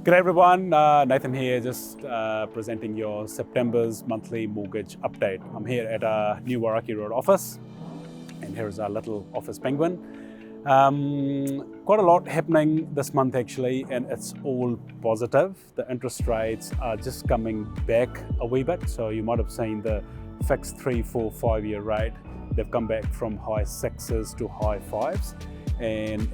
G'day everyone, Nathan here, just presenting your September's monthly mortgage update. I'm here at our new Waraki Road office, and here is our little office penguin. Quite a lot happening this month actually, and it's all positive. The interest rates are just coming back a wee bit, so you might have seen the fixed 3, 4, 5-year rate. They've come back from high 6s to high 5s. And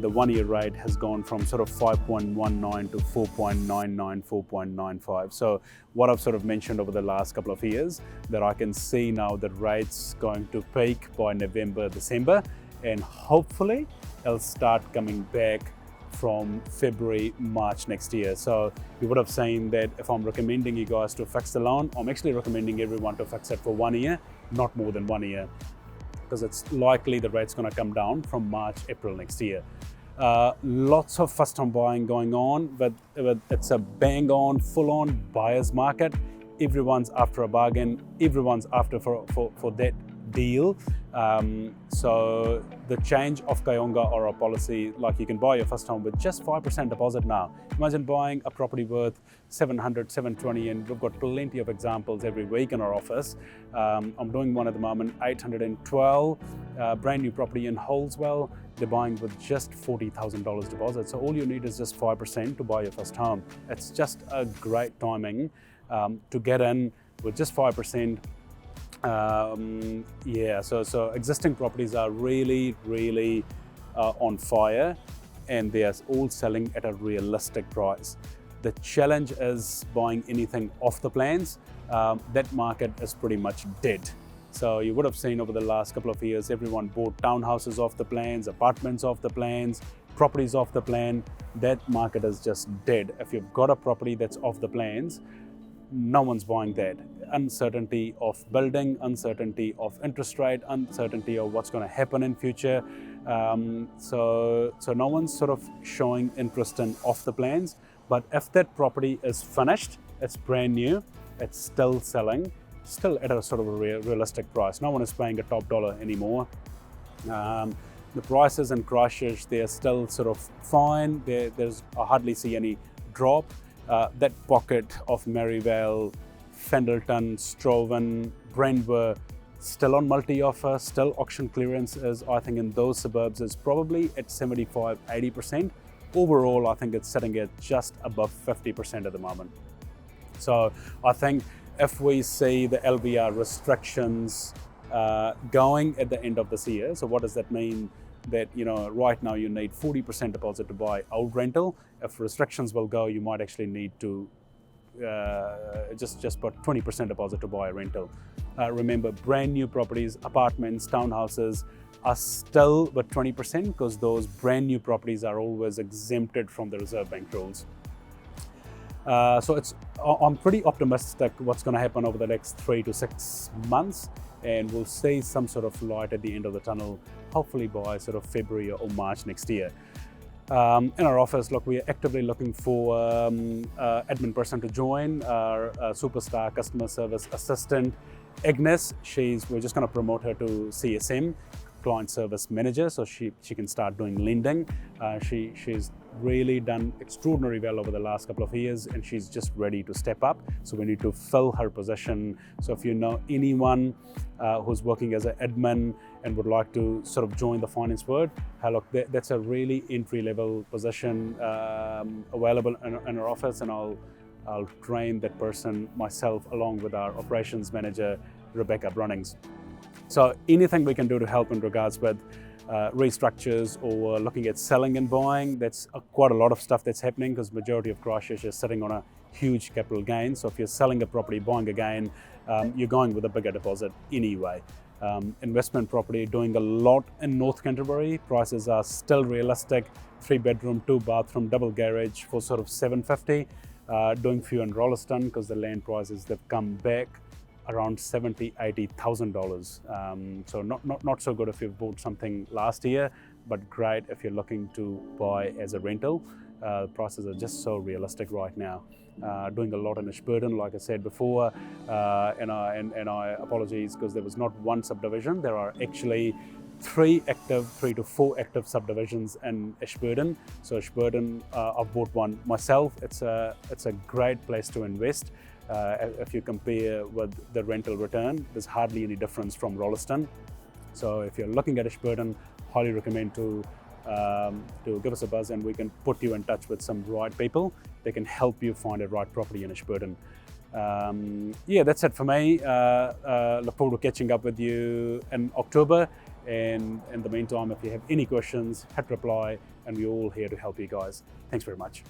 the 1-year rate has gone from sort of 5.19 to 4.99, 4.95. So what I've sort of mentioned over the last couple of years, that I can see now that rates going to peak by November, December, and hopefully it'll start coming back from February, March next year. So you would have seen that if I'm recommending you guys to fix the loan, I'm actually recommending everyone to fix it for 1 year, not more than 1 year, because it's likely the rate's going to come down from March, April next year. Lots of first-time buying going on, but it's a bang-on, full-on buyer's market. Everyone's after a bargain. Everyone's after for that deal. So the change of Kainga Ora policy, like you can buy your first home with just 5% deposit now. Imagine buying a property worth 700, 720, and we've got plenty of examples every week in our office. I'm doing one at the moment, 812, brand new property in Holswell. They're buying with just $40,000 deposit. So all you need is just 5% to buy your first home. It's just a great timing to get in with just 5%. So existing properties are really on fire, and they are all selling at a realistic price. The challenge is buying anything off the plans. That market is pretty much dead. So you would have seen over the last couple of years, everyone bought townhouses off the plans, apartments off the plans, properties off the plan. That market is just dead. If you've got a property that's off the plans, no one's buying that. Uncertainty of building, uncertainty of interest rate, uncertainty of what's going to happen in future. So no one's sort of showing interest in off the plans. But if that property is finished, it's brand new, it's still selling, still at a sort of a realistic price. No one is paying a top dollar anymore. The prices in Christchurch, they're still sort of fine. I hardly see any drop. That pocket of Maryvale, Fendleton, Stroven, Brentwood, still on multi-offer, still auction clearance is, I think in those suburbs, is probably at 75-80%. Overall, I think it's sitting at just above 50% at the moment. So I think if we see the LVR restrictions going at the end of this year, so what does that mean? That, you know, right now you need 40% deposit to buy old rental. If restrictions will go, you might actually need to just put 20% deposit to buy a rental. Remember, brand new properties, apartments, townhouses are still with 20%, because those brand new properties are always exempted from the Reserve Bank rules. So I'm pretty optimistic what's going to happen over the next 3 to 6 months, and we'll see some sort of light at the end of the tunnel, hopefully by sort of February or March next year. In our office, look, we are actively looking for admin person to join, our superstar customer service assistant, Agnes. We're just going to promote her to CSM, client service manager, so she can start doing lending. She's really done extraordinarily well over the last couple of years, and she's just ready to step up. So we need to fill her position. So if you know anyone who's working as an admin and would like to sort of join the finance world, look, that's a really entry-level position available in our office, and I'll train that person myself along with our operations manager, Rebecca Brunnings. So anything we can do to help in regards with restructures or looking at selling and buying, that's quite a lot of stuff that's happening, because majority of Christchurch is sitting on a huge capital gain. So if you're selling a property, buying a gain, you're going with a bigger deposit anyway. Investment property, doing a lot in North Canterbury. Prices are still realistic. 3-bedroom, 2-bathroom, double garage for sort of $750. Doing few in Rolleston, because the land prices, they've come back around $70,000-$80,000. So not so good if you've bought something last year, but great if you're looking to buy as a rental. Prices are just so realistic right now. Doing a lot in Ashburton, like I said before, and I apologize because there was not one subdivision. There are actually three to four active subdivisions in Ashburton. So Ashburton, I've bought one myself. It's a great place to invest. If you compare with the rental return, there's hardly any difference from Rolleston. So if you're looking at Ashburton, highly recommend to give us a buzz, and we can put you in touch with some right people. They can help you find a right property in Ashburton. Yeah, that's it for me. Look forward to catching up with you in October. And in the meantime, if you have any questions, hit reply, and we're all here to help you guys. Thanks very much.